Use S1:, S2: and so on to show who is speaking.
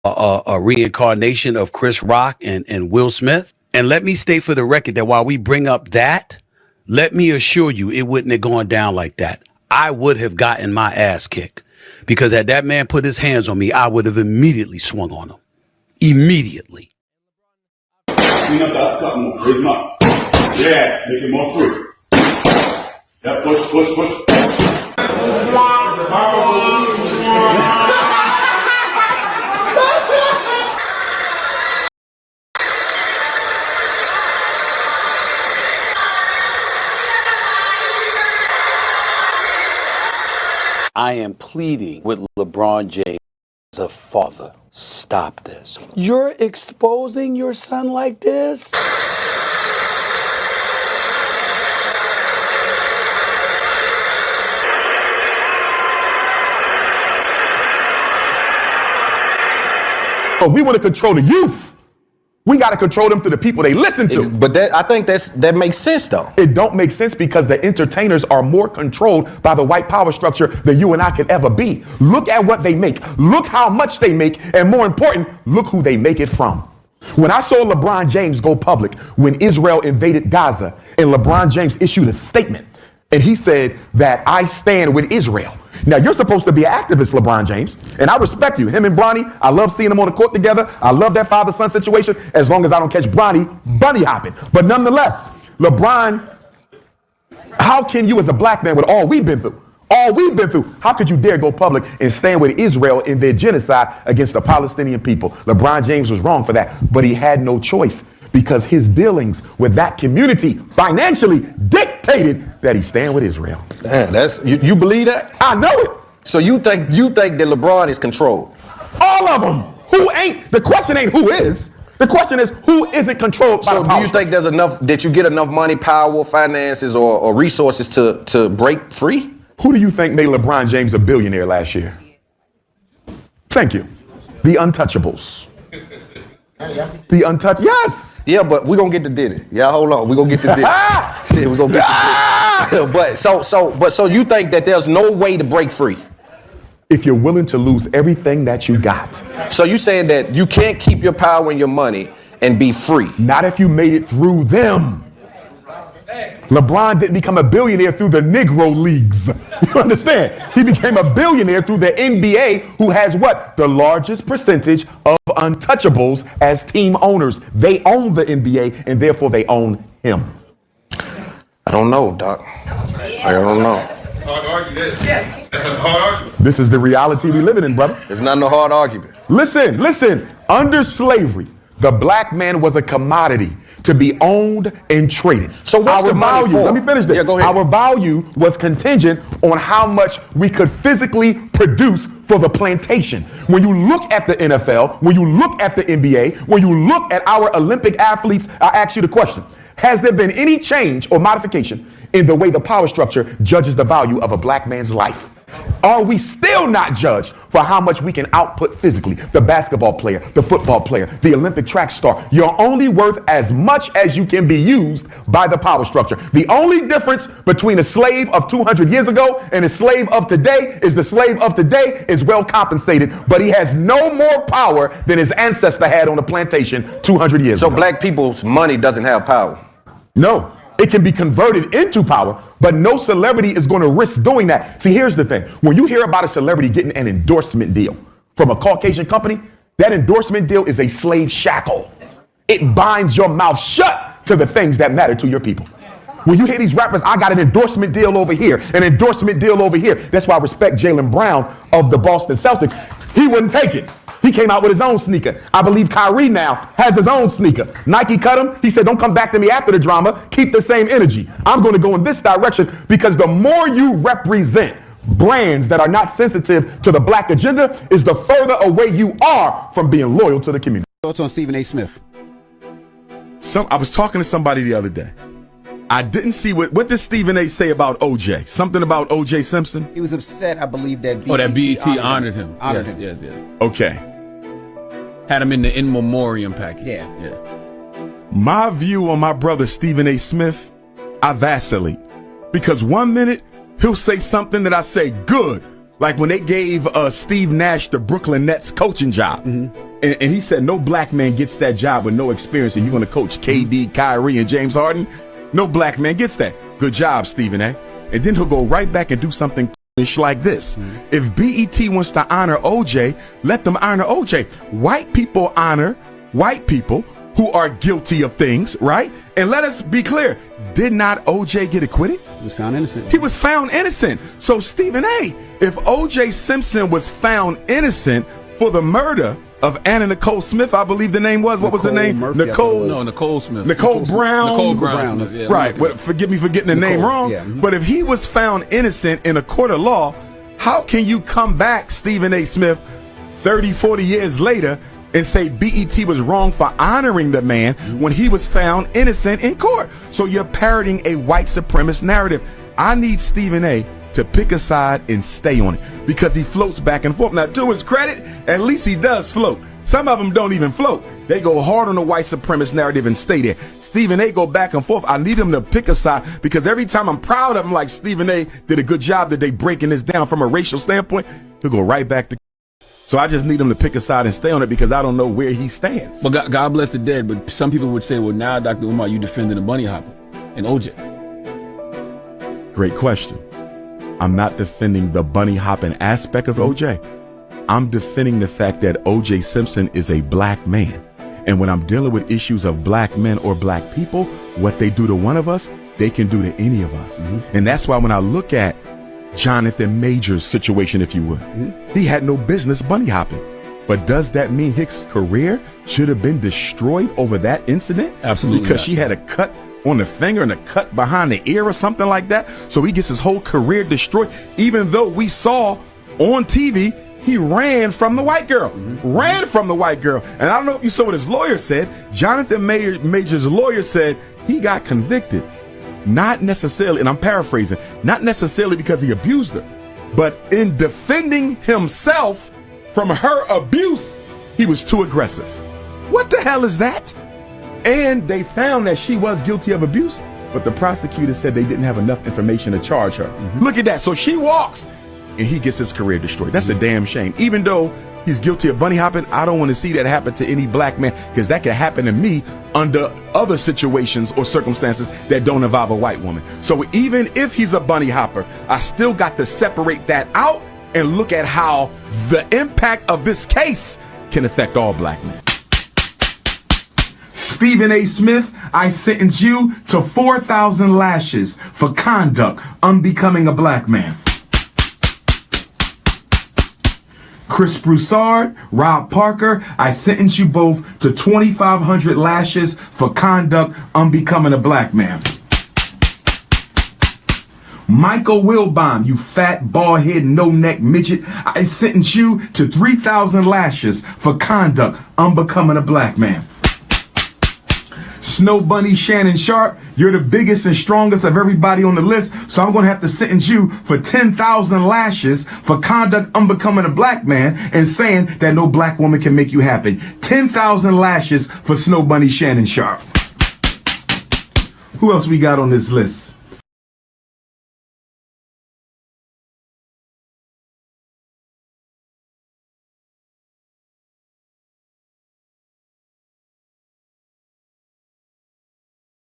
S1: a reincarnation of Chris Rock and Will Smith. And let me state for the record that while we bring up that, let me assure you it wouldn't have gone down like that. I would have gotten my ass kicked because had that man put his hands on me, I would have immediately swung on him. Immediately.
S2: Clean up that cut more. Raise him up. Yeah, make it more free. Yeah, push.
S1: I am pleading with LeBron James as a father. Stop this. You're exposing your son like this?
S3: But we want to control the youth. We got to control them through the people they listen to.
S4: But I think that makes sense, though.
S3: It don't make sense because the entertainers are more controlled by the white power structure than you and I could ever be. Look at what they make. Look how much they make. And more important, look who they make it from. When I saw LeBron James go public when Israel invaded Gaza, and LeBron James issued a statement, and he said that I stand with Israel. Now, you're supposed to be an activist, LeBron James, and I respect you. Him and Bronny, I love seeing them on the court together. I love that father-son situation as long as I don't catch Bronny bunny hopping. But nonetheless, LeBron, how can you as a black man with all we've been through, how could you dare go public and stand with Israel in their genocide against the Palestinian people? LeBron James was wrong for that, but he had no choice because his dealings with that community financially dictated that he stand with Israel.
S4: Man, you believe that?
S3: I know it.
S4: So you think that LeBron is controlled?
S3: All of them. Who ain't? The question ain't who is. The question is who isn't controlled by the power.
S4: So do you think there's enough that you get enough money, power, finances, or resources to break free?
S3: Who do you think made LeBron James a billionaire last year? Thank you. The Untouchables. Yes.
S4: Yeah, but we're gonna get to Diddy. Yeah, hold on. We're gonna get to Diddy. Shit, we're gonna get to Diddy. But so you think that there's no way to break free?
S3: If you're willing to lose everything that you got.
S4: So you saying that you can't keep your power and your money and be free?
S3: Not if you made it through them. LeBron didn't become a billionaire through the Negro Leagues. You understand? He became a billionaire through the NBA, who has what? The largest percentage of untouchables as team owners. They own the NBA, and therefore they own him.
S4: I don't know, Doc. I don't know.
S2: Hard argument. That's a hard argument.
S3: This is the reality we live in, brother.
S4: It's not no hard argument.
S3: Listen. Under slavery, the black man was a commodity to be owned and traded.
S4: So what's the money for?
S3: Let me finish this.
S4: Yeah, go ahead.
S3: Our value was contingent on how much we could physically produce for the plantation. When you look at the NFL, when you look at the NBA, when you look at our Olympic athletes, I ask you the question, has there been any change or modification in the way the power structure judges the value of a black man's life? Are we still not judged for how much we can output physically? The basketball player, the football player, the Olympic track star. You're only worth as much as you can be used by the power structure. The only difference between a slave of 200 years ago and a slave of today is the slave of today is well compensated, but he has no more power than his ancestor had on the plantation 200 years ago.
S4: So black people's money doesn't have power?
S3: No. It can be converted into power, but no celebrity is going to risk doing that. See, here's the thing. When you hear about a celebrity getting an endorsement deal from a Caucasian company, that endorsement deal is a slave shackle. It binds your mouth shut to the things that matter to your people. When you hear these rappers, I got an endorsement deal over here, an endorsement deal over here. That's why I respect Jaylen Brown of the Boston Celtics. He wouldn't take it. He came out with his own sneaker. I believe Kyrie now has his own sneaker. Nike cut him. He said, don't come back to me after the drama. Keep the same energy. I'm going to go in this direction because the more you represent brands that are not sensitive to the black agenda is the further away you are from being loyal to the community.
S5: Thoughts on Stephen A. Smith?
S6: I was talking to somebody the other day. I didn't see what did Stephen A. say about OJ? Something about OJ Simpson?
S5: He was upset, I believe, that BET,
S7: that BET honored him.
S5: Yes.
S6: Okay.
S7: Had him in the in memoriam package.
S5: Yeah.
S6: My view on my brother Stephen A. Smith, I vacillate. Because one minute, he'll say something that I say, good. Like when they gave Steve Nash the Brooklyn Nets coaching job. Mm-hmm. And he said no black man gets that job with no experience, and you're going to coach KD, Kyrie, and James Harden. No black man gets that. Good job, Stephen A. And then he'll go right back and do something like this. If BET wants to honor OJ, let them honor OJ. White people honor white people who are guilty of things, right? And let us be clear, did not OJ get acquitted?
S5: He was found innocent.
S6: He was found innocent. So Stephen A., if OJ Simpson was found innocent for the murder of Anna Nicole Smith, I believe the name was. What was the name?
S5: Murphy,
S7: Nicole Smith.
S6: Nicole Brown.
S7: Nicole Brown. Smith, yeah,
S6: right. Well, forgive me for getting the name wrong.
S5: Yeah.
S6: But if he was found innocent in a court of law, how can you come back, Stephen A. Smith, 30, 40 years later and say BET was wrong for honoring the man when he was found innocent in court? So you're parroting a white supremacist narrative. I need Stephen A. to pick a side and stay on it because he floats back and forth. Now, to his credit, at least he does float. Some of them don't even float. They go hard on the white supremacist narrative and stay there. Stephen A. go back and forth. I need him to pick a side because every time I'm proud of him, like Stephen A. did a good job that they breaking this down from a racial standpoint, he'll go right back to. So I just need him to pick a side and stay on it because I don't know where he stands.
S7: Well, God bless the dead, but some people would say, well, now, Dr. Umar, you defending the bunny hopper and OJ.
S6: Great question. I'm not defending the bunny hopping aspect of OJ. I'm defending the fact that OJ Simpson is a black man. And when I'm dealing with issues of black men or black people, what they do to one of us, they can do to any of us. And that's why when I look at Jonathan Major's situation, if you would, he had no business bunny hopping. But does that mean his career should have been destroyed over that incident?
S7: Absolutely
S6: Because
S7: not.
S6: she had a cut on the finger and a cut behind the ear or something like that. So he gets his whole career destroyed, even though we saw on TV he ran from the white girl. Ran from the white girl. And I don't know if you saw what his lawyer said. Jonathan Major's lawyer said he got convicted. Not necessarily, and I'm paraphrasing, not necessarily because he abused her, but in defending himself from her abuse, he was too aggressive. What the hell is that? And they found that she was guilty of abuse, but the prosecutor said they didn't have enough information to charge her. Look at that. So she walks and he gets his career destroyed. That's a damn shame. Even though he's guilty of bunny hopping, I don't want to see that happen to any black man because that could happen to me under other situations or circumstances that don't involve a white woman. So even if he's a bunny hopper, I still got to separate that out and look at how the impact of this case can affect all black men.
S8: Stephen A. Smith, I sentence you to 4,000 lashes for conduct unbecoming a black man. Chris Broussard, Rob Parker, I sentence you both to 2,500 lashes for conduct unbecoming a black man. Michael Wilbon, you fat, bald-head, no-neck midget, I sentence you to 3,000 lashes for conduct unbecoming a black man. Snow Bunny Shannon Sharp, you're the biggest and strongest of everybody on the list, so I'm going to have to sentence you for 10,000 lashes for conduct unbecoming a black man and saying that no black woman can make you happy. 10,000 lashes for Snow Bunny Shannon Sharp. Who else we got on this list?